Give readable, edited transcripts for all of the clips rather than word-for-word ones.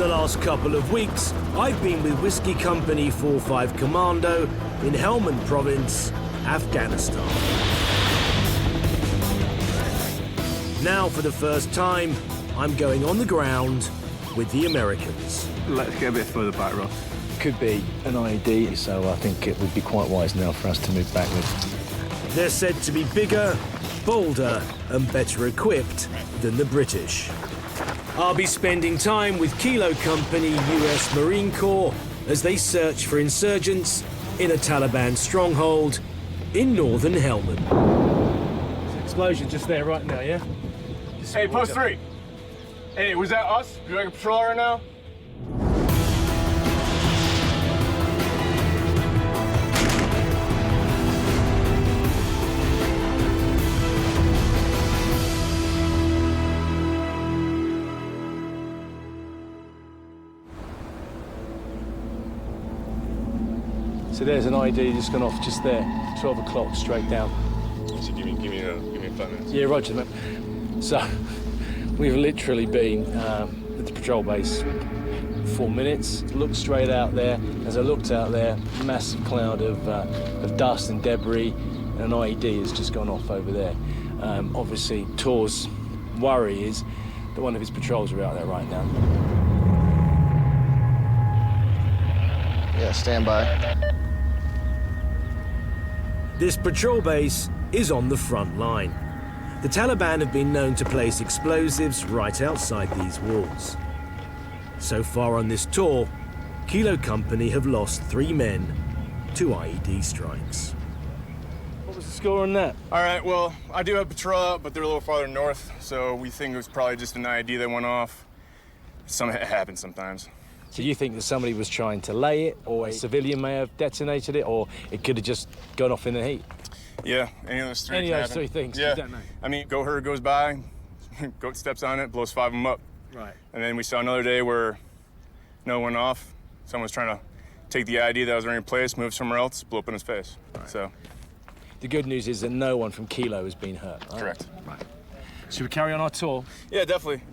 the last couple of weeks, I've been with Whiskey Company 45 Commando in Helmand province, Afghanistan. Now, for the first time, I'm going on the ground with the Americans. Let's get a bit further back, Ross. Could be an IED, so I think it would be quite wise now for us to move back with. They're said to be bigger, bolder, and better equipped than the British. I'll be spending time with Kilo Company US Marine Corps as they search for insurgents in a Taliban stronghold in northern Helmand. Explosion just there right now, yeah? Hey, post 3. Hey, was that us? You like a patrol right now? So there's an ID just gone off just there, 12 o'clock, straight down. So give me 5 minutes. Yeah, roger, mate. So we've literally been at the patrol base 4 minutes. Looked straight out there. As I looked out there, massive cloud of dust and debris, and an IED has just gone off over there. Obviously, Tor's worry is that one of his patrols are out there right now. Yeah, stand by. This patrol base is on the front line. The Taliban have been known to place explosives right outside these walls. So far on this tour, Kilo Company have lost 3 men to IED strikes. What was the score on that? All right, well, I do have patrol out, but they're a little farther north, so we think it was probably just an IED that went off. It happens sometimes. So you think that somebody was trying to lay it, or a civilian may have detonated it, or it could have just gone off in the heat? Yeah, any of those 3 Any can of those happen. 3 things, Yeah. you don't know. I mean, goat herd goes by, goat steps on it, blows 5 of them up. Right. And then we saw another day where no one went off. Someone was trying to take the ID that was already in place, move somewhere else, blew up in his face. Right. So. The good news is that no one from Kilo has been hurt. Right? Correct. Right. Should we carry on our tour? Yeah, definitely.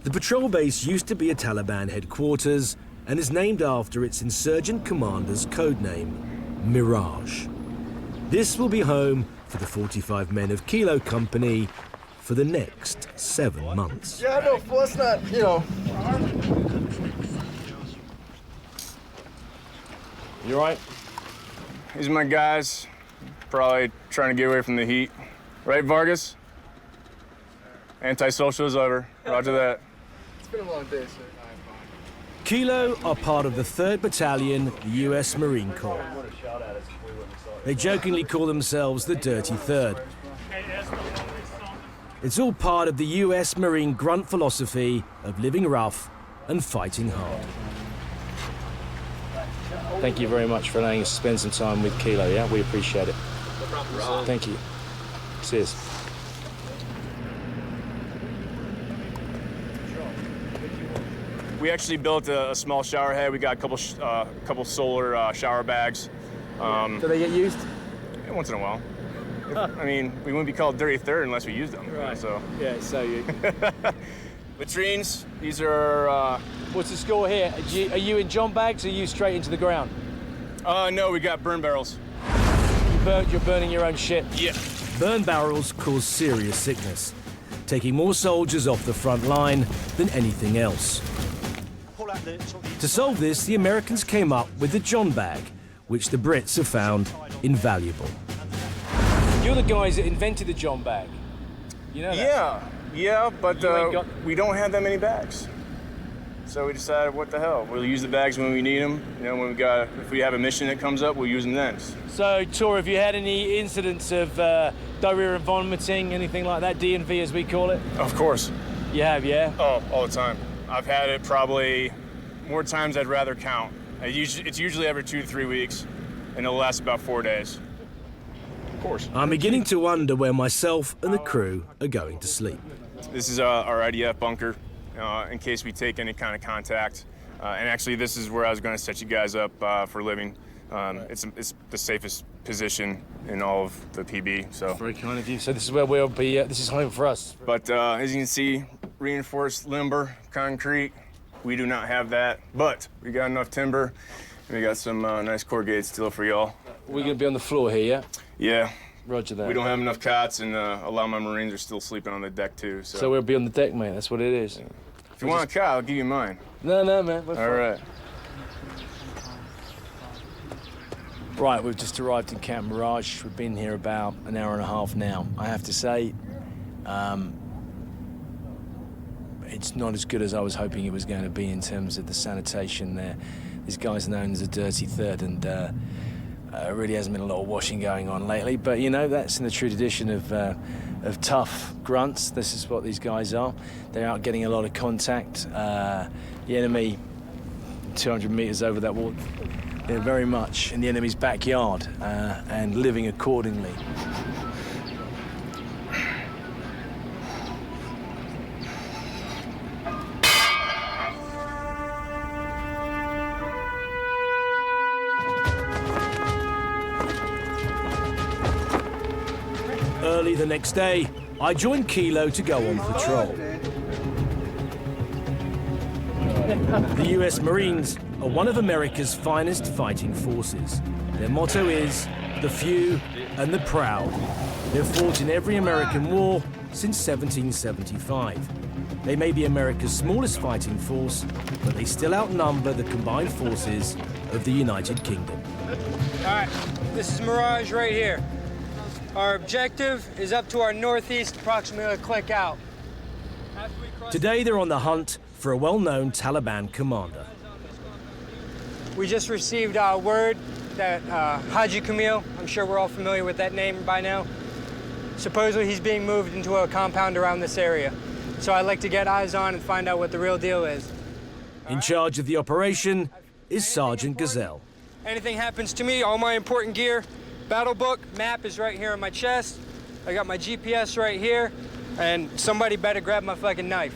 The patrol base used to be a Taliban headquarters and is named after its insurgent commander's codename, Mirage. This will be home for the 45 men of Kilo Company for the next 7 months. Yeah, no, well, it's not, you know. You all right? These are my guys, probably trying to get away from the heat. Right, Vargas? Antisocial as ever. Roger that. It's been a long day, sir. Kilo are part of the 3rd Battalion, the US Marine Corps. They jokingly call themselves the Dirty Third. It's all part of the US Marine grunt philosophy of living rough and fighting hard. Thank you very much for allowing us to spend some time with Kilo, yeah? We appreciate it. No problem. Thank you. Cheers. We actually built a small shower head. We got a couple solar shower bags. Do they get used? Once in a while. I mean, we wouldn't be called Dirty Third unless we used them. Right. So. Yeah, so you... Latrines, these are... What's the score here? Are you in John bags or are you straight into the ground? No, we got burn barrels. You're burning your own shit. Yeah. Burn barrels cause serious sickness, taking more soldiers off the front line than anything else. To solve this, the Americans came up with the John bag, which the Brits have found invaluable. You're the guys that invented the John bag. You know that? Yeah, but got... we don't have that many bags. So we decided, what the hell? We'll use the bags when we need them. You know, if we have a mission that comes up, we'll use them then. So, Tor, have you had any incidents of diarrhea and vomiting, anything like that, D&V as we call it? Of course. You have, yeah? Oh, all the time. I've had it probably more times I'd rather count. It's usually every 2 to 3 weeks, and it'll last about 4 days. Of course. I'm beginning to wonder where myself and the crew are going to sleep. This is our IDF bunker, in case we take any kind of contact. And actually, this is where I was going to set you guys up for living. It's the safest position in all of the PB. So very kind of you. So this is where we'll be. This is home for us. But as you can see, reinforced lumber, concrete, We do not have that, but we got enough timber. We got some nice corrugated steel for y'all. We're going to be on the floor here, yeah? Yeah. Roger that. We don't have enough cots, and a lot of my Marines are still sleeping on the deck, too. So we'll be on the deck, mate. That's what it is. Yeah. If you want a cot, I'll give you mine. No, man. All right. Right, we've just arrived in Camp Mirage. We've been here about an hour and a half now. I have to say, it's not as good as I was hoping it was going to be in terms of the sanitation there. This guy's known as a dirty third, and really hasn't been a lot of washing going on lately. But you know, that's in the true tradition of tough grunts. This is what these guys are. They're out getting a lot of contact. The enemy, 200 meters over that wall, they're very much in the enemy's backyard and living accordingly. Early the next day, I joined Kilo to go on patrol. The US Marines are one of America's finest fighting forces. Their motto is, the few and the proud. They've fought in every American war since 1775. They may be America's smallest fighting force, but they still outnumber the combined forces of the United Kingdom. All right, this is Mirage right here. Our objective is up to our northeast, approximately a click out. Today they're on the hunt for a well-known Taliban commander. We just received word that Haji Kamil, I'm sure we're all familiar with that name by now, supposedly he's being moved into a compound around this area. So I'd like to get eyes on and find out what the real deal is. In charge of the operation is Sergeant Gazelle. Anything happens to me, all my important gear, battle book, map is right here on my chest. I got my GPS right here, and somebody better grab my fucking knife.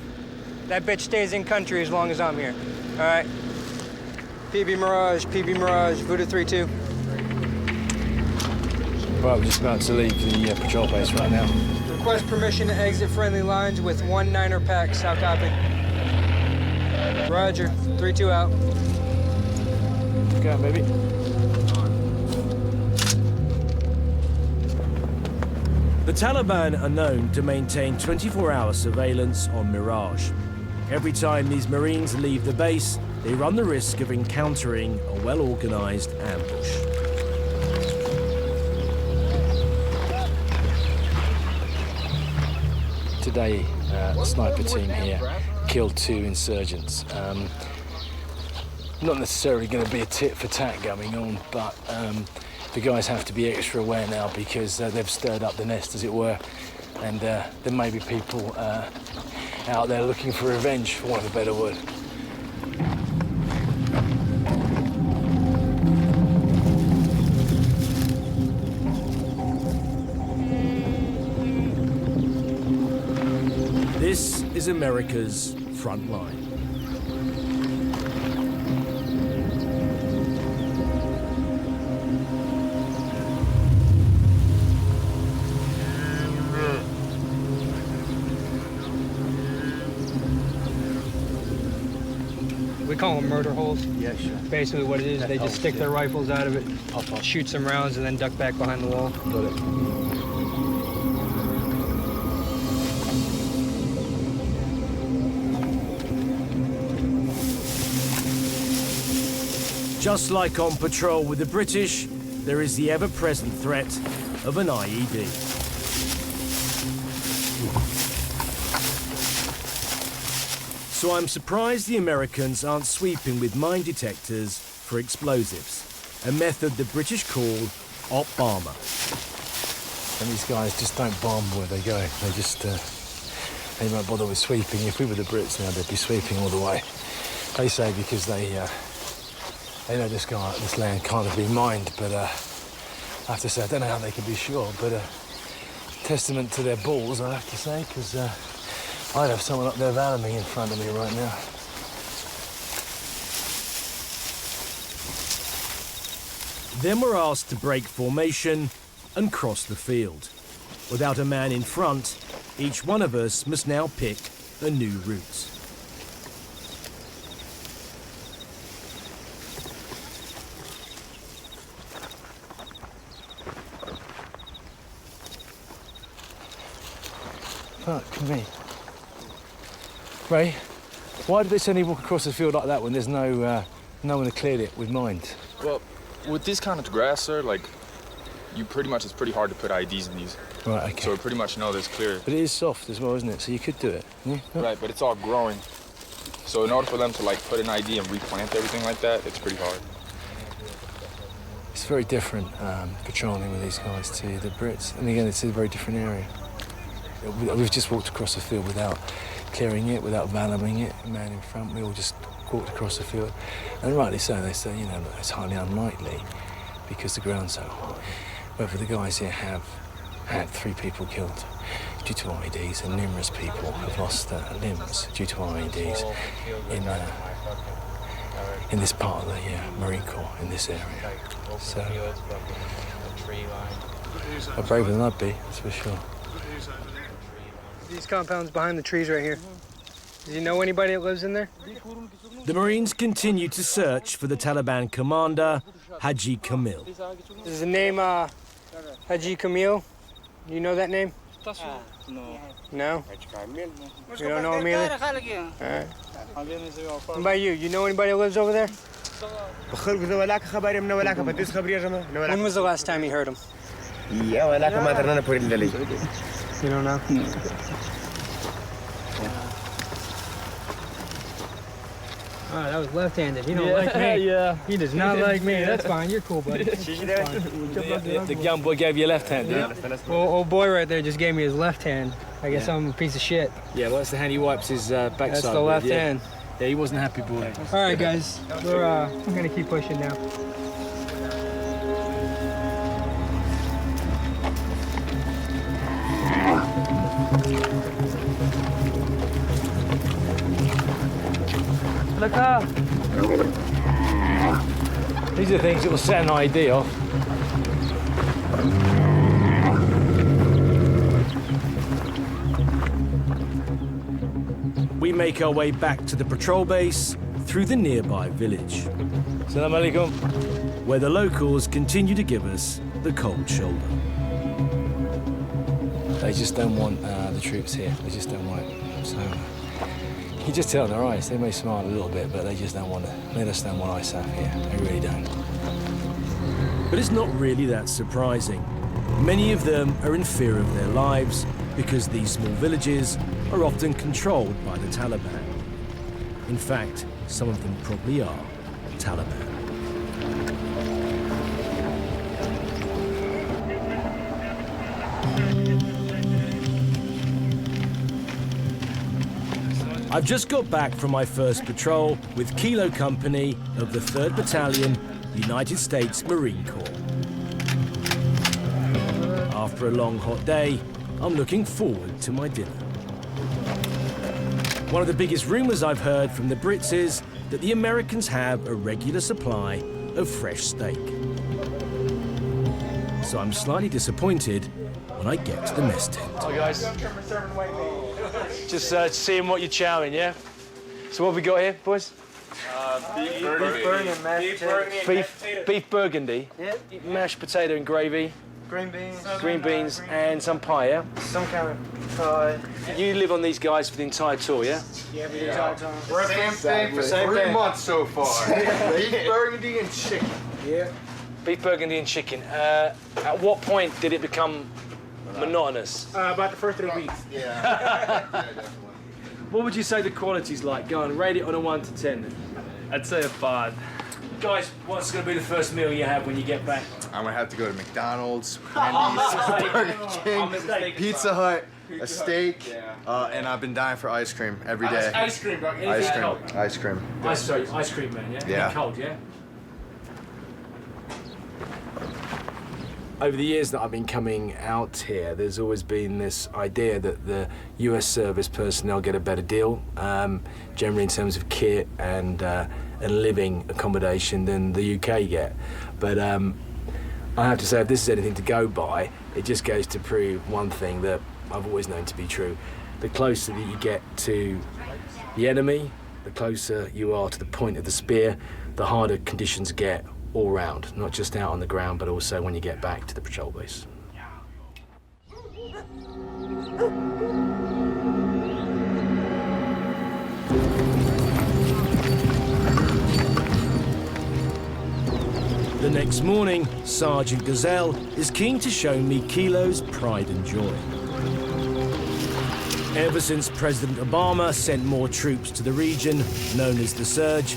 That bitch stays in country as long as I'm here. All right. PB Mirage, Voodoo 3-2. Right, we're just about to leave the patrol base right now. Request permission to exit friendly lines with 1 9er pack. How copy? Roger. 3-2 out. Go on, baby. The Taliban are known to maintain 24-hour surveillance on Mirage. Every time these Marines leave the base, they run the risk of encountering a well-organized ambush. Today, the sniper team here killed 2 insurgents. Not necessarily going to be a tit-for-tat going on, but the guys have to be extra aware now because they've stirred up the nest, as it were, and there may be people out there looking for revenge, for want of a better word. This is America's Frontline. We call them murder holes. Yeah, sure. Basically what it is, they just stick their rifles out of it, shoot some rounds, and then duck back behind the wall. Got it. Just like on patrol with the British, there is the ever-present threat of an IED. So I'm surprised the Americans aren't sweeping with mine detectors for explosives, a method the British call op bomber. And these guys just don't bomb where they go. They just, they won't bother with sweeping. If we were the Brits now, they'd be sweeping all the way. They say because they know this land can't have been mined, but I have to say, I don't know how they can be sure, but testament to their balls, I have to say, because I'd have someone up there valing me in front of me right now. Then we're asked to break formation and cross the field. Without a man in front, each one of us must now pick a new route. Fuck me. Ray, why did they suddenly walk across the field like that when there's no one had cleared it with mines? Well, with this kind of grass, sir, like, it's pretty hard to put IDs in these. Right, okay. So we pretty much know this clear. But it is soft as well, isn't it? So you could do it. Yeah? Right, but it's all growing. So in order for them to, like, put an ID and replant everything like that, it's pretty hard. It's very different patrolling with these guys to the Brits. And again, it's a very different area. We've just walked across the field without clearing it, without valoring it. A man in front, we all just walked across the field. And rightly so, they say, you know, it's highly unlikely because the ground's so hot. But the guys here have had 3 people killed due to IEDs, and numerous people have lost limbs due to IEDs in this part of the Marine Corps, in this area. So, I'm braver than I'd be, that's for sure. These compounds behind the trees right here. Do you know anybody that lives in there? The Marines continue to search for the Taliban commander, Haji Kamil. Is the name Haji Kamil? You know that name? No? You don't know him either? All right. What about you? You know anybody that lives over there? When was the last time you heard him? You don't know? Oh, that was left-handed. He don't like me. Yeah. He does not like me. That's fine. You're cool, buddy. The young boy gave you a left hand, yeah? Well, old boy right there just gave me his left hand. I guess I'm a piece of shit. Yeah, well, that's the hand he wipes his backside That's the with, left yeah. hand. Yeah, he wasn't a happy boy. All right, guys. We're gonna keep pushing now. Look up! These are things that will set an ID off. We make our way back to the patrol base through the nearby village, Salam alaikum. where the locals continue to give us the cold shoulder. They just don't want the troops here. They just don't want it. So you just tell in their eyes. They may smile a little bit, but they just don't want to. They just don't want ISAF here. They really don't. But it's not really that surprising. Many of them are in fear of their lives because these small villages are often controlled by the Taliban. In fact, some of them probably are Taliban. I've just got back from my first patrol with Kilo Company of the 3rd Battalion, United States Marine Corps. After a long hot day, I'm looking forward to my dinner. One of the biggest rumours I've heard from the Brits is that the Americans have a regular supply of fresh steak. So I'm slightly disappointed when I get to the mess tent. Hi guys. Just seeing what you're chowing, yeah? So what have we got here, boys? Beef burgundy. Yeah. Mashed potato and gravy. Green beans and some pie, yeah? Some kind of pie. You live on these guys for the entire tour, yeah? Yeah, we did all the time. Same thing for 3 months so far. Beef, burgundy, and chicken. Yeah. Beef burgundy and chicken. At what point did it become monotonous? About the first 3 weeks. Yeah, definitely. What would you say the quality's like? Go on, rate it on a 1 to 10. I'd say a 5. Guys, what's going to be the first meal you have when you get back? I'm gonna have to go to McDonald's, Wendy's, Burger King, Pizza Hut, a steak, and I've been dying for ice cream every day. Ice cream, right? Ice cream, ice cream. Ice cream, man, yeah? Yeah. Cold, yeah? Over the years that I've been coming out here, there's always been this idea that the US service personnel get a better deal, generally in terms of kit and living accommodation than the UK get. But I have to say, if this is anything to go by, it just goes to prove one thing that I've always known to be true. The closer that you get to the enemy, the closer you are to the point of the spear, the harder conditions get all round, not just out on the ground, but also when you get back to the patrol base. The next morning, Sergeant Gazelle is keen to show me Kilo's pride and joy. Ever since President Obama sent more troops to the region, known as the Surge,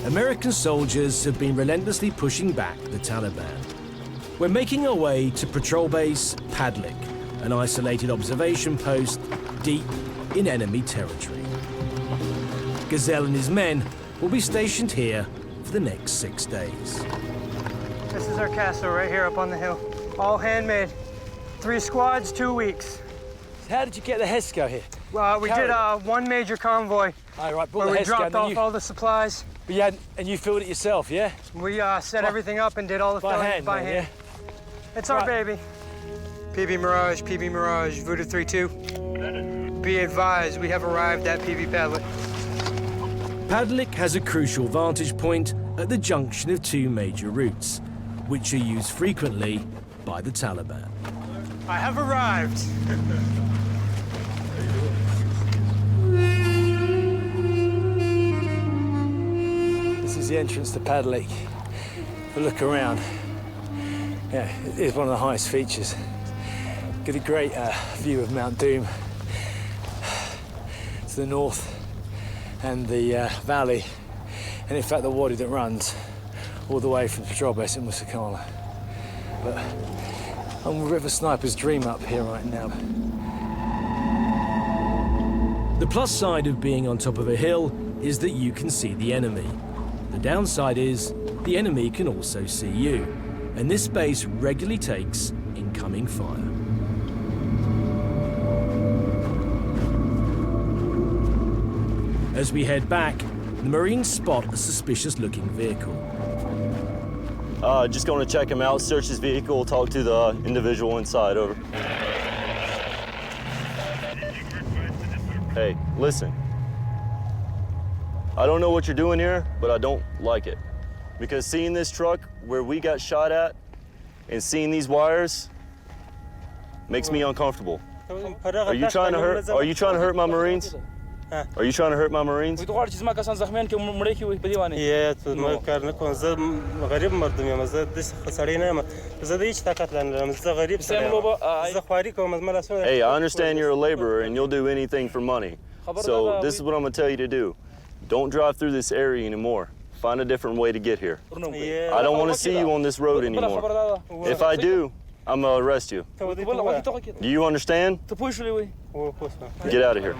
American soldiers have been relentlessly pushing back the Taliban. We're making our way to patrol base Padlik, an isolated observation post deep in enemy territory. Gazelle and his men will be stationed here for the next 6 days. This is our castle right here up on the hill. All handmade. 3 squads, 2 weeks. How did you get the HESCO here? Well, we did one major convoy where we dropped off all the supplies. But and you filled it yourself, yeah? We set everything up and did all the filling by hand. Yeah? It's our baby. PB Mirage, Voodoo 3-2. Be advised, we have arrived at PB Padlik. Padlik has a crucial vantage point at the junction of 2 major routes, which are used frequently by the Taliban. I have arrived. This is the entrance to Padlik. If we look around, yeah, it is one of the highest features. Get a great view of Mount Doom to the north and the valley, and in fact the wadi that runs all the way from the patrol base in Musakala. But I'm a river sniper's dream up here right now. The plus side of being on top of a hill is that you can see the enemy. The downside is the enemy can also see you, and this base regularly takes incoming fire. As we head back, the Marines spot a suspicious-looking vehicle. Just going to check him out, search his vehicle, talk to the individual inside, over. Hey, listen. I don't know what you're doing here, but I don't like it. Because seeing this truck where we got shot at and seeing these wires makes me uncomfortable. Are you trying to hurt my Marines? Are you trying to hurt my Marines? Yeah, Hey, I understand you're a laborer and you'll do anything for money. So this is what I'm gonna tell you to do. Don't drive through this area anymore. Find a different way to get here. I don't want to see you on this road anymore. If I do, I'm gonna arrest you. Do you understand? Get out of here.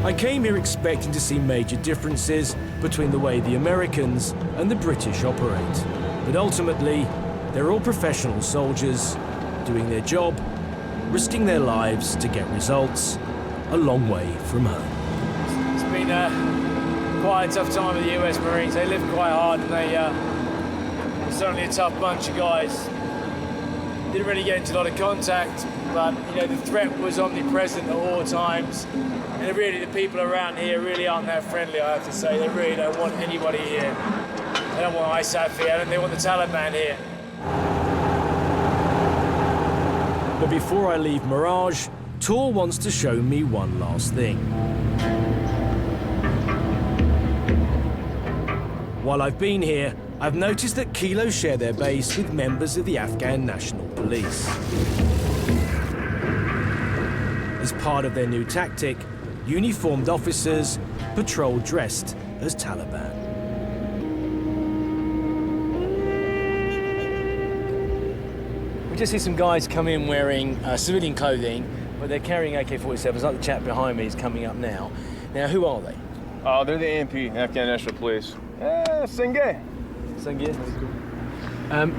I came here expecting to see major differences between the way the Americans and the British operate. But ultimately, they're all professional soldiers doing their job, risking their lives to get results a long way from home. It's been quite a tough time with the US Marines. They live quite hard and they're certainly a tough bunch of guys. Didn't really get into a lot of contact, but you know, the threat was omnipresent at all times. And really, the people around here really aren't that friendly, I have to say. They really don't want anybody here. They don't want ISAF here, and they want the Taliban here. But before I leave Mirage, Tor wants to show me one last thing. While I've been here, I've noticed that Kilo share their base with members of the Afghan National Police. As part of their new tactic, uniformed officers patrol dressed as Taliban. We just see some guys come in wearing civilian clothing, but they're carrying AK-47s, like the chap behind me is coming up now. Now, who are they? They're the ANP, Afghan National Police. Senge. Senge?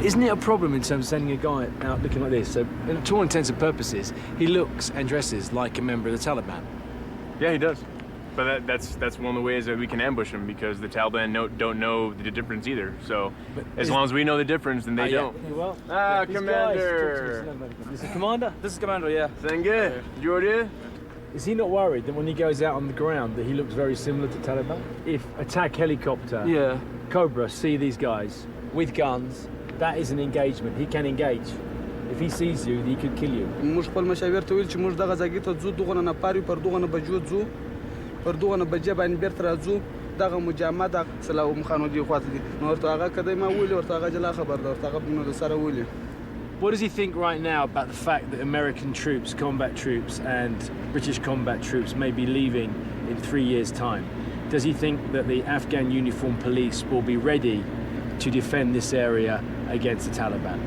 Isn't it a problem in terms of sending a guy out looking like this? So, to all intents and purposes, he looks and dresses like a member of the Taliban. Yeah, he does. But that's one of the ways that we can ambush him, because the Taliban don't know the difference either. So as long as we know the difference, then they don't. Yeah, well, Commander. This is Commander? This is Commander, yeah. Senge, Jordi. Is he not worried that when he goes out on the ground that he looks very similar to Taliban? If attack helicopter, Cobra see these guys with guns, That is an engagement. He can engage. If he sees you, he could kill you. موږ خپل مشاور ته ویل چې موږ دغه ځای ته ځو دغه نه پاري پر دغه نه بجو ځو پر دغه نه بجې باندې بیرته راځو دغه مجامع د سلام خانو دی خواته دي نو ورته هغه کدی ما ویل ورته هغه جلا خبر ده ورته هغه نو سره ویل. What does he think right now about the fact that American troops, combat troops, and British combat troops may be leaving in 3 years' time? Does he think that the Afghan uniformed police will be ready to defend this area against the Taliban?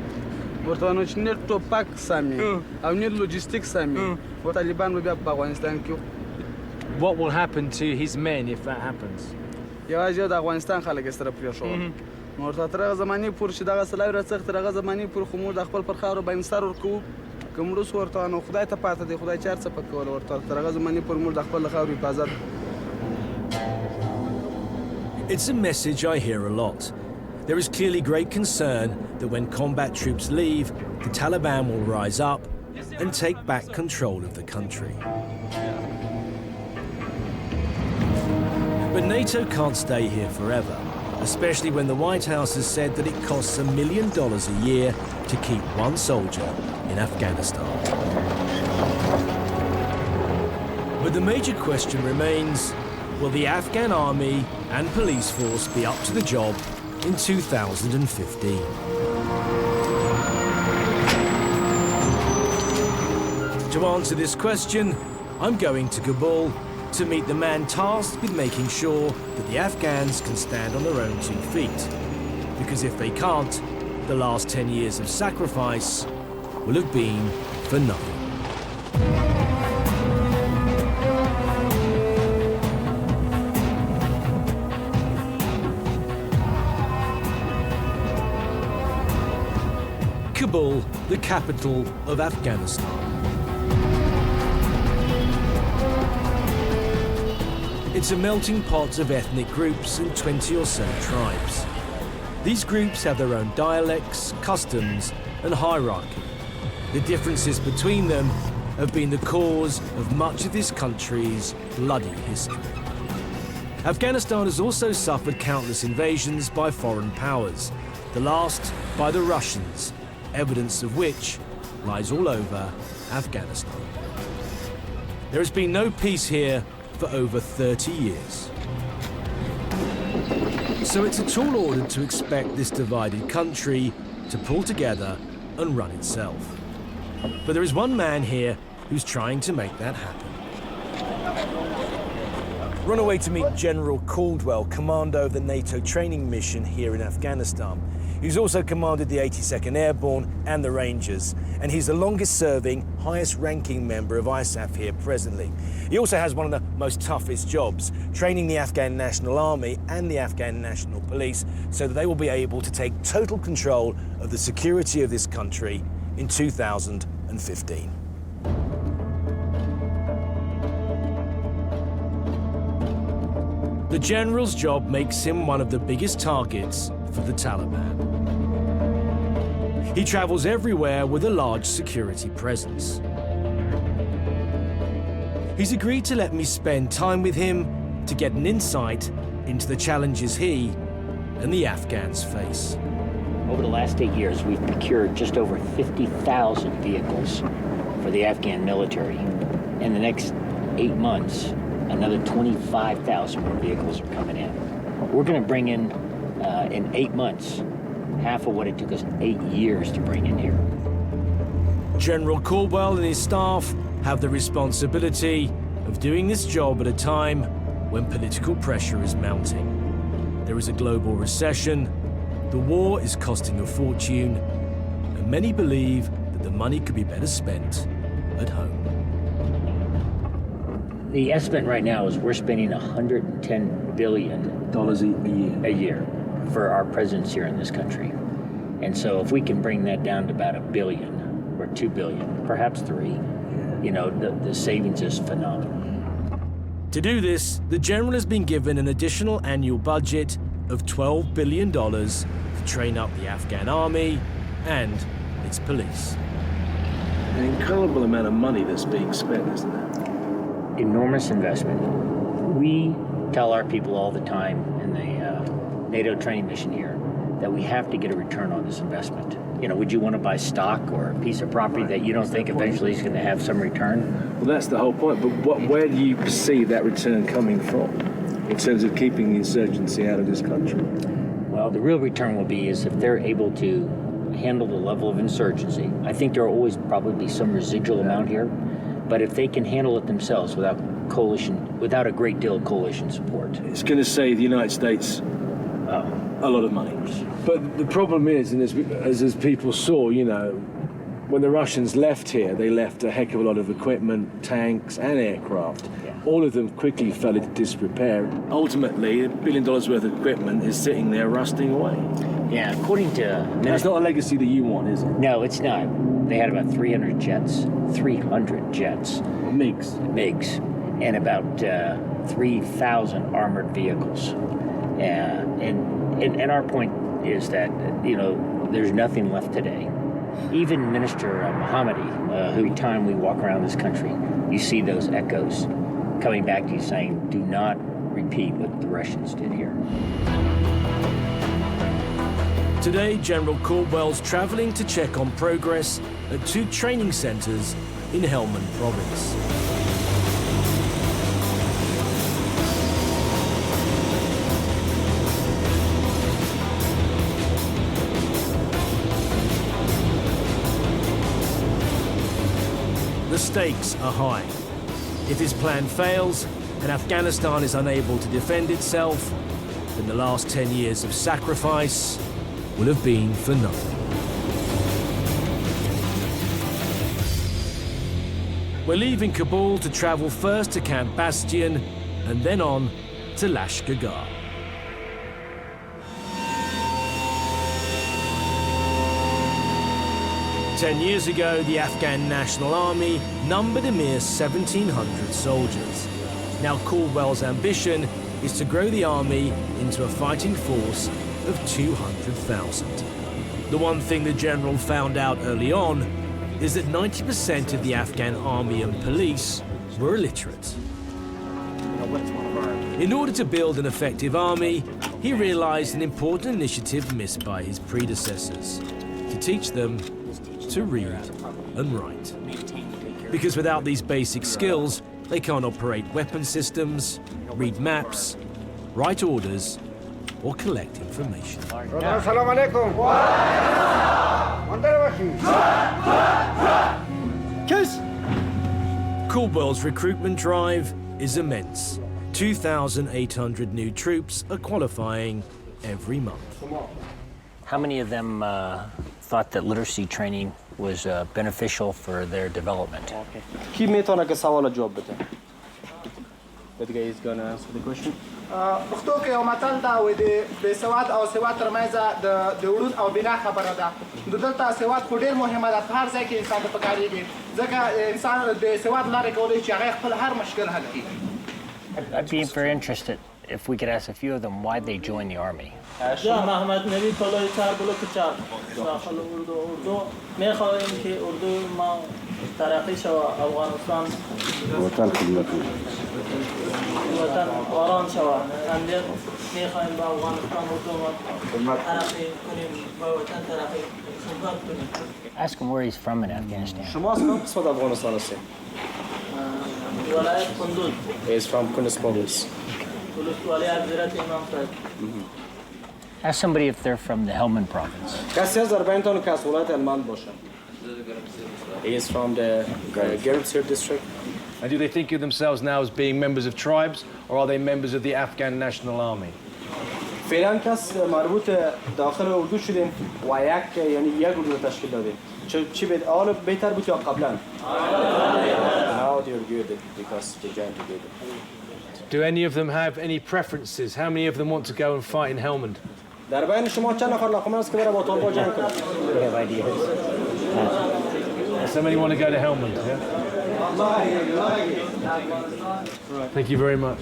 ورته نو چې نیر ټوپک سامي او نیر لوجستیک سامي او طالبان به بیا په افغانستان کې. What will happen to his men if that happens? یوازې د افغانستان خلک سره پرې شو نو ورته تر هغه زماني پور چې دغه سلاوي راڅخه تر هغه زماني پور خو موږ د خپل پر خاور باندې سر ورکو کوم روس ورته نو خدای ته پاته دی خدای چار څه پکول ورته تر هغه زماني پور موږ د خپل خاور حفاظت. It's a message I hear a lot. There is clearly great concern that when combat troops leave, the Taliban will rise up and take back control of the country. But NATO can't stay here forever, especially when the White House has said that it costs $1 million a year to keep one soldier in Afghanistan. But the major question remains, will the Afghan army and police force be up to the job in 2015? To answer this question, I'm going to Kabul to meet the man tasked with making sure that the Afghans can stand on their own 2 feet. Because if they can't, the last 10 years of sacrifice will have been for nothing. Kabul, the capital of Afghanistan. It's a melting pot of ethnic groups and 20 or so tribes. These groups have their own dialects, customs, and hierarchy. The differences between them have been the cause of much of this country's bloody history. Afghanistan has also suffered countless invasions by foreign powers, the last by the Russians, evidence of which lies all over Afghanistan. There has been no peace here for over 30 years. So it's a tall order to expect this divided country to pull together and run itself. But there is one man here who's trying to make that happen. Run away to meet General Caldwell, commando of the NATO training mission here in Afghanistan. He's also commanded the 82nd Airborne and the Rangers, and he's the longest-serving, highest-ranking member of ISAF here presently. He also has one of the most toughest jobs, training the Afghan National Army and the Afghan National Police so that they will be able to take total control of the security of this country in 2015. The general's job makes him one of the biggest targets for the Taliban. He travels everywhere with a large security presence. He's agreed to let me spend time with him to get an insight into the challenges he and the Afghans face. Over the last 8 years, we've procured just over 50,000 vehicles for the Afghan military. In the next 8 months, another 25,000 more vehicles are coming in. We're going to bring in 8 months, half of what it took us 8 years to bring in here. General Caldwell and his staff have the responsibility of doing this job at a time when political pressure is mounting. There is a global recession, the war is costing a fortune, and many believe that the money could be better spent at home. The estimate right now is we're spending $110 billion a year for our presence here in this country. And so if we can bring that down to about $1 billion or $2 billion, perhaps $3 billion, you know, the savings is phenomenal. To do this, the general has been given an additional annual budget of $12 billion to train up the Afghan army and its police. An incredible amount of money that's being spent, isn't it? Enormous investment. We tell our people all the time in the NATO training mission here that we have to get a return on this investment. You know, would you want to buy stock or a piece of property that you don't think eventually is going to have some return? Well, that's the whole point. But where do you perceive that return coming from in terms of keeping the insurgency out of this country? Well, the real return will be is if they're able to handle the level of insurgency. I think there will always probably be some residual amount here, but if they can handle it themselves without a great deal of coalition support. It's going to save the United States a lot of money. But the problem is, and as people saw, you know, when the Russians left here, they left a heck of a lot of equipment, tanks and aircraft. Yeah. All of them quickly fell into disrepair. Ultimately, $1 billion worth of equipment is sitting there rusting away. Yeah, according to... That's not a legacy that you want, is it? No, it's not. They had about 300 jets. 300 jets. MiGs. And about 3,000 armored vehicles. And our point is that, you know, there's nothing left today. Even Minister Mohammadi, who time we walk around this country, you see those echoes coming back to you saying, do not repeat what the Russians did here. Today, General Caldwell's traveling to check on progress at 2 training centers in Helmand province. The stakes are high. If his plan fails and Afghanistan is unable to defend itself, then the last 10 years of sacrifice will have been for nothing. We're leaving Kabul to travel first to Camp Bastion and then on to Lashkar. 10 years ago, the Afghan National Army numbered a mere 1,700 soldiers. Now Caldwell's ambition is to grow the army into a fighting force of 200,000. The one thing the general found out early on is that 90% of the Afghan army and police were illiterate. In order to build an effective army, he realized an important initiative missed by his predecessors: to teach them to read and write. Because without these basic skills, they can't operate weapon systems, read maps, write orders, or collect information. Caldwell's recruitment drive is immense. 2,800 new troops are qualifying every month. How many of them thought that literacy training was beneficial for their development? کی میتونه که سوال جواب بده؟ بدگه is gonna answer the question. پښتو کې یو متل دا وایي د بې سواد او سواد ترمنځ د وړون او بنا خبره ده. نو دلته سواد خو ډېر مهمه ده، په هر ځای کې انسان ته پکارېږي، ځکه انسان د سواد لارې کولی چې هغه خپل هر مشکل حل کړي. I'd be very interested if we could ask a few of them why they joined the army. جا محمد نبی پلوی 4 بلوک 4 داخل اردو میخواهیم که اردو ما ترقی شود افغانستان وطن خدمت وطن آرام شود. همدیگر میخواهیم با افغانستان اردو ترقی کنیم، با وطن ترقی خدمت کنیم. Ask him where he's from in Afghanistan. شما از کدام قسمت افغانستان هستید؟ ولایت کندوز. He is from Kunduz province. ولایت حضرت امام صاحب. Ask somebody if they're from the Helmand province. کسی از در بینتون که از ولایت هلمند باشه؟ He is from the Germsir district. And do they think of themselves now as being members of tribes, or are they members of the Afghan National Army? فعلا کس مربوط داخل اردو شدیم و یک اردو تشکیل دادیم. چی حالا بهتر بود یا قبلا؟ Now they're good because they joined together. Do any of them have any preferences? How many of them want to go and fight in Helmand? در بین شما چند نفر علاقه‌مند است که بره با طالبان جنگ کنه؟ They have ideas. So many want to go to Helmand, yeah? Thank you very much.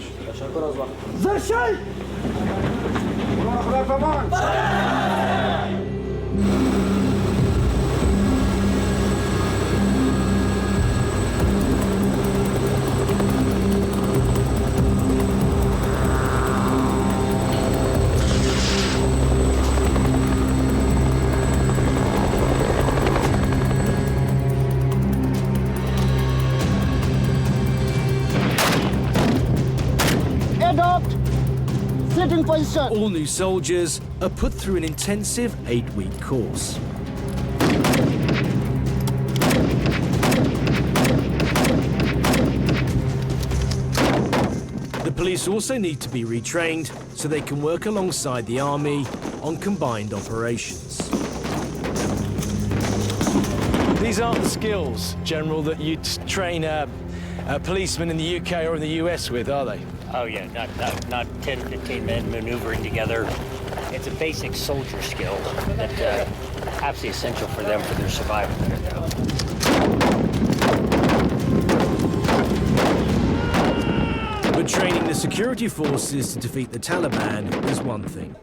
Sitting position. All new soldiers are put through an intensive 8-week course. The police also need to be retrained so they can work alongside the army on combined operations. These aren't the skills, General, that you'd train a policeman in the UK or in the US with, are they? Oh yeah, not 10, 15 men maneuvering together. It's a basic soldier skill that absolutely essential for them for their survival. But training the security forces to defeat the Taliban is one thing.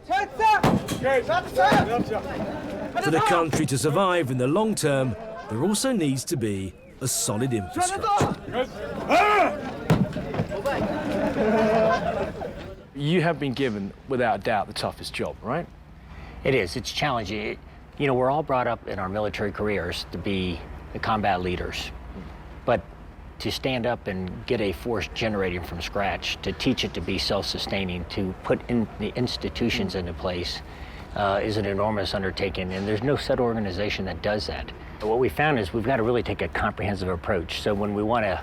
For the country to survive in the long term, there also needs to be a solid infrastructure. You have been given, without a doubt, the toughest job, right? It is. It's challenging. You know, we're all brought up in our military careers to be the combat leaders. But to stand up and get a force generating from scratch, to teach it to be self-sustaining, to put in the institutions into place is an enormous undertaking, and there's no set organization that does that. What we found is we've got to really take a comprehensive approach. So when we want a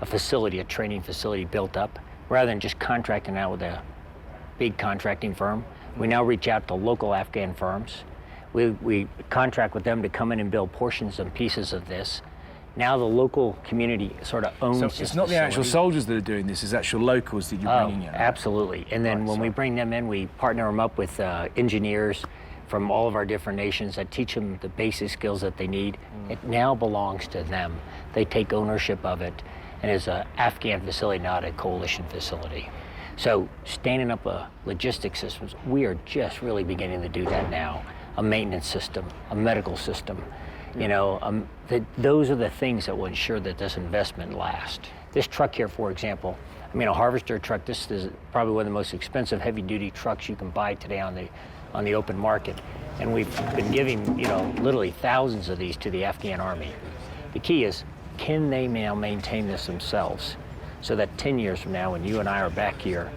facility, a training facility built up, rather than just contracting out with a big contracting firm, we now reach out to local Afghan firms. We contract with them to come in and build portions and pieces of this. Now the local community sort of owns this. So it's not the actual soldiers that are doing this, it's actual locals that you're bringing in. Absolutely. And then when we bring them in, we partner them up with engineers from all of our different nations that teach them the basic skills that they need. It now belongs to them. They take ownership of it, and it's an Afghan facility, not a coalition facility. So standing up a logistics systems, we are just really beginning to do that now. A maintenance system, a medical system. You know, those are the things that will ensure that this investment lasts. This truck here, for example, I mean, a harvester truck, this is probably one of the most expensive heavy-duty trucks you can buy today on the open market. And we've been giving, you know, literally thousands of these to the Afghan army. The key is, can they now maintain this themselves so that 10 years from now, when you and I are back here,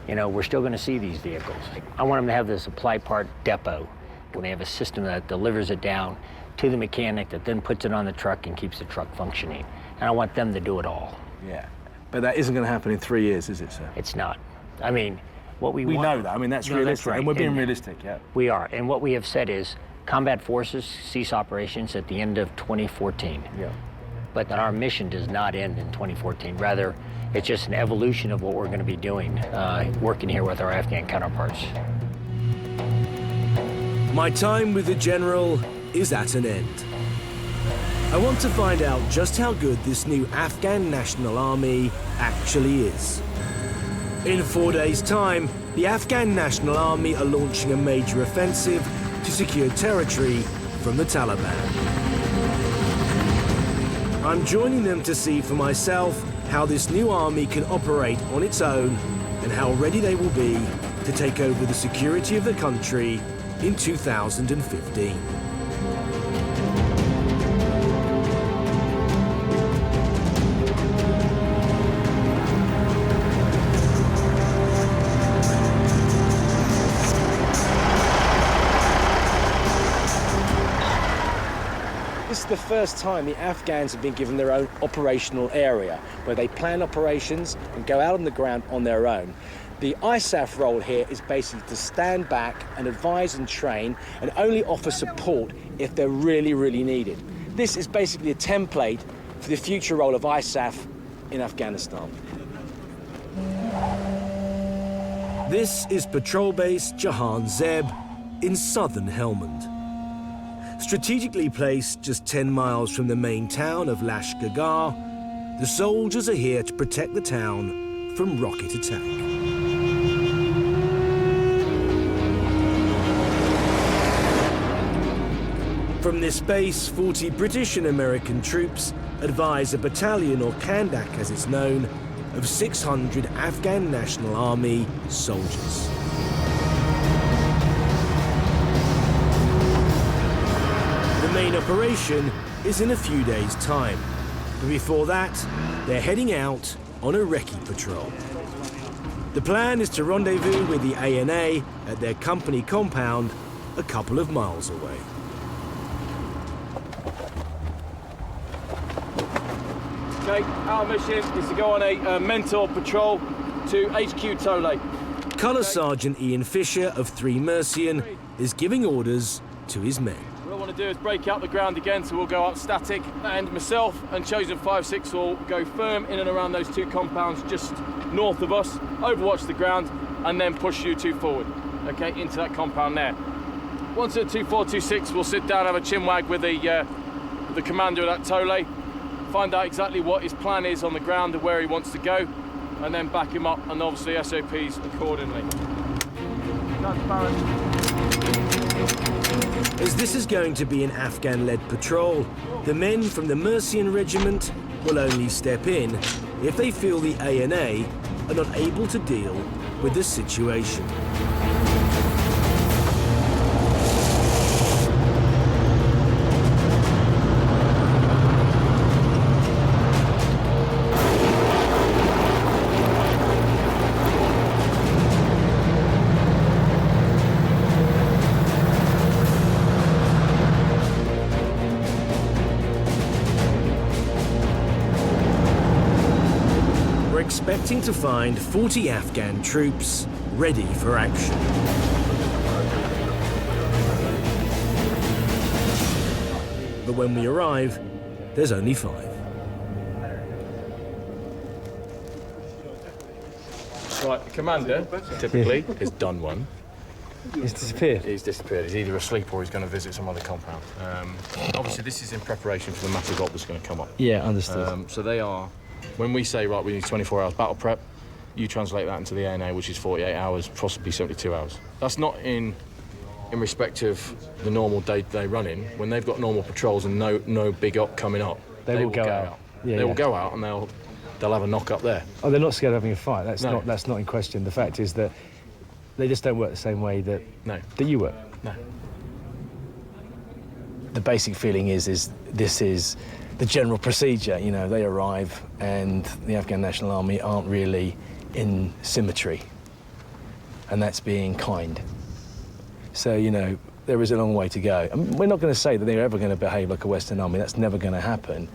you know, we're still going to see these vehicles. I want them to have the supply part depot. When they have a system that delivers it down to the mechanic that then puts it on the truck and keeps the truck functioning. And I want them to do it all. Yeah, but that isn't going to happen in 3 years, is it, sir? It's not. I mean, what we want... We know that. I mean, that's realistic. That's right. And we're being realistic, yeah. We are. And what we have said is combat forces cease operations at the end of 2014. Yeah. But our mission does not end in 2014. Rather, it's just an evolution of what we're going to be doing, working here with our Afghan counterparts. My time with the general is at an end. I want to find out just how good this new Afghan National Army actually is. In 4 days' time, the Afghan National Army are launching a major offensive to secure territory from the Taliban. I'm joining them to see for myself how this new army can operate on its own and how ready they will be to take over the security of the country in 2015. This is the first time the Afghans have been given their own operational area, where they plan operations and go out on the ground on their own. The ISAF role here is basically to stand back and advise and train and only offer support if they're really, really needed. This is basically a template for the future role of ISAF in Afghanistan. This is Patrol Base Jahan Zeb in southern Helmand. Strategically placed just 10 miles from the main town of Lashkargah, the soldiers are here to protect the town from rocket attack. From this base, 40 British and American troops advise a battalion, or Kandak as it's known, of 600 Afghan National Army soldiers. The main operation is in a few days' time, but before that, they're heading out on a recce patrol. The plan is to rendezvous with the ANA at their company compound a couple of miles away. Okay, our mission is to go on a mentor patrol to HQ Tole. Colour Sergeant Ian Fisher of 3 Mercian is giving orders to his men. What I want to do is break out the ground again, so we'll go up static, and myself and Chosen 5-6 will go firm in and around those 2 compounds just north of us, overwatch the ground, and then push you 2 forward, okay, into that compound there. Once at 2426, we'll sit down, have a chinwag with the commander of that Tole, find out exactly what his plan is on the ground and where he wants to go, and then back him up, and obviously SOPs accordingly. As this is going to be an Afghan-led patrol, the men from the Mercian Regiment will only step in if they feel the ANA are not able to deal with the situation. Expecting to find 40 Afghan troops ready for action. But when we arrive, there's only 5. Right, the commander, typically, has done one. He's disappeared? He's disappeared. He's either asleep or he's going to visit some other compound. Obviously, this is in preparation for the massive op that's going to come up. Yeah, understood. So they are... When we say, right, we need 24 hours battle prep, you translate that into the ANA, which is 48 hours, possibly 72 hours. That's not in respect of the normal day-to-day running. When they've got normal patrols and no big op coming up, they will go out. They will go out and they'll have a knock up there. Oh, they're not scared of having a fight. That's No. not in question. The fact is that they just don't work the same way that you work. No. The basic feeling is this is the general procedure. You know, they arrive and the Afghan National Army aren't really in symmetry, and that's being kind. So, you know, there is a long way to go. I mean, we're not going to say that they're ever going to behave like a Western army. That's never going to happen.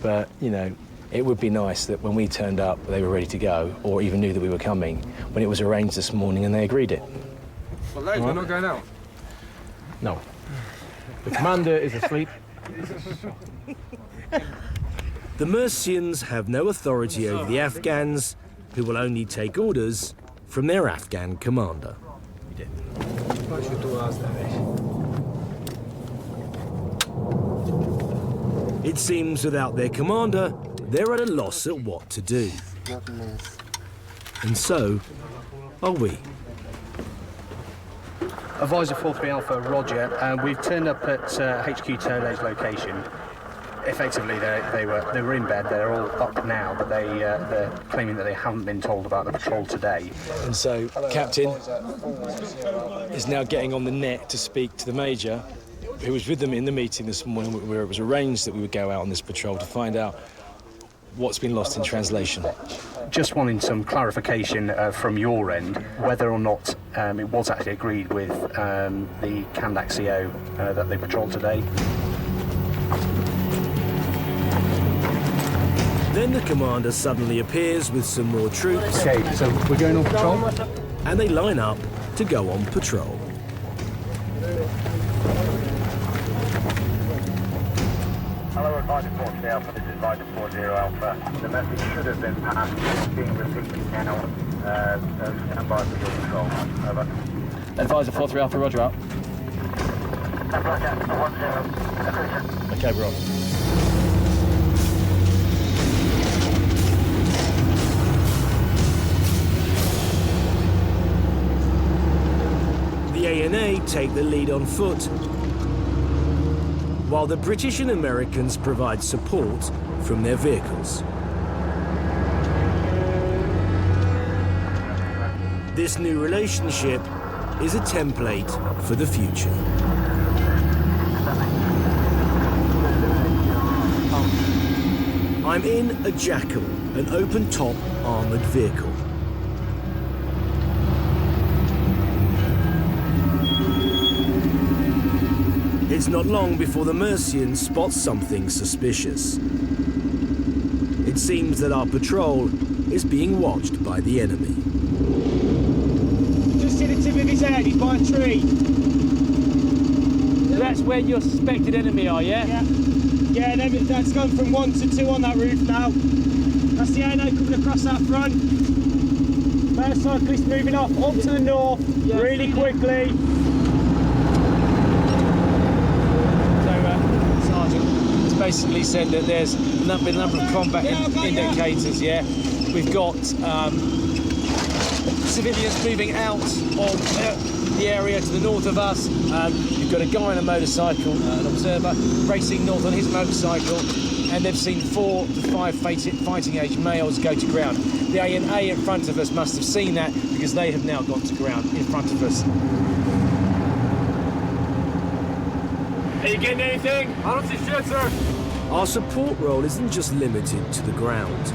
But, you know, it would be nice that when we turned up, they were ready to go, or even knew that we were coming, when it was arranged this morning and they agreed it. Well, lads, we're not going out. No. The commander is asleep. The Mercians have no authority over the Afghans, who will only take orders from their Afghan commander. It seems without their commander, they're at a loss at what to do. And so are we. Advisor 43 Alpha, Roger. We've turned up at HQ Tole's location. Effectively, they were in bed. They're all up now, but they're claiming that they haven't been told about the patrol today. And so, Captain is now getting on the net to speak to the Major, who was with them in the meeting this morning, where it was arranged that we would go out on this patrol to find out what's been lost in translation. Just wanting some clarification from your end, whether or not it was actually agreed with the Kandak CO that they patrolled today. Then the commander suddenly appears with some more troops. Okay, so we're going on patrol? And they line up to go on patrol. Hello, Advisor 40 Alpha, this is Advisor 40 Alpha. The message should have been passed, being repeated now. So stand by for your patrol. Over. Advisor 43 Alpha, Roger out. Okay, we're on. The ANA take the lead on foot, while the British and Americans provide support from their vehicles. This new relationship is a template for the future. I'm in a Jackal, an open-top armoured vehicle. it's not long before the Mercians spot something suspicious. It seems that our patrol is being watched by the enemy. Just see the tip of his head, he's by a tree. That's where your suspected enemy are, yeah? Yeah, that's gone from 1 to 2 on that roof now. That's the ANO coming across that front. Motorcyclist moving off up to the north, really quickly. So, Sergeant has basically said that there's been a number of combat indicators, yeah? We've got civilians moving out of the area to the north of us. You've got a guy on a motorcycle, an observer, racing north on his motorcycle, and they've seen 4 to 5 fighting-age males go to ground. The ANA in front of us must have seen that because they have now gone to ground in front of us. Are you getting anything? I don't see shit, sir. Our support role isn't just limited to the ground.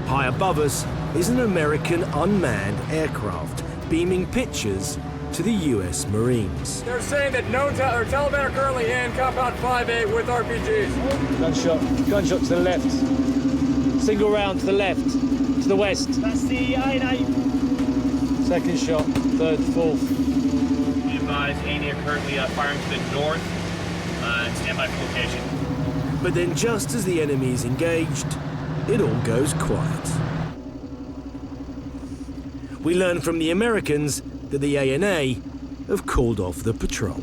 High above us is an American unmanned aircraft beaming pictures to the US Marines. They're saying that Taliban are currently in compound 5A with RPGs. Gunshot to the left. Single round to the left, to the west. That's the ANO. Second shot, third, fourth. Be advised, ANA are currently firing to the north. Stand by for location. But then just as the enemy is engaged, it all goes quiet. We learn from the Americans that the ANA have called off the patrol.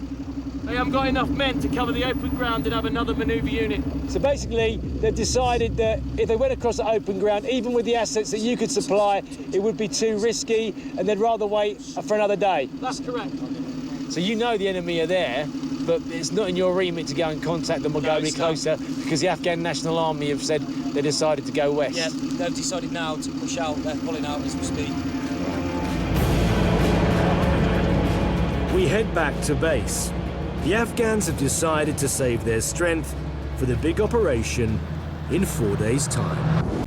They haven't got enough men to cover the open ground and have another manoeuvre unit. So basically, they've decided that if they went across the open ground, even with the assets that you could supply, it would be too risky, and they'd rather wait for another day. That's correct. So you know the enemy are there, but it's not in your remit to go and contact them or go any closer, because the Afghan National Army have said they decided to go west. Yeah, they've decided now to push out. They're pulling out as we speak. We head back to base. The Afghans have decided to save their strength for the big operation in 4 days' time.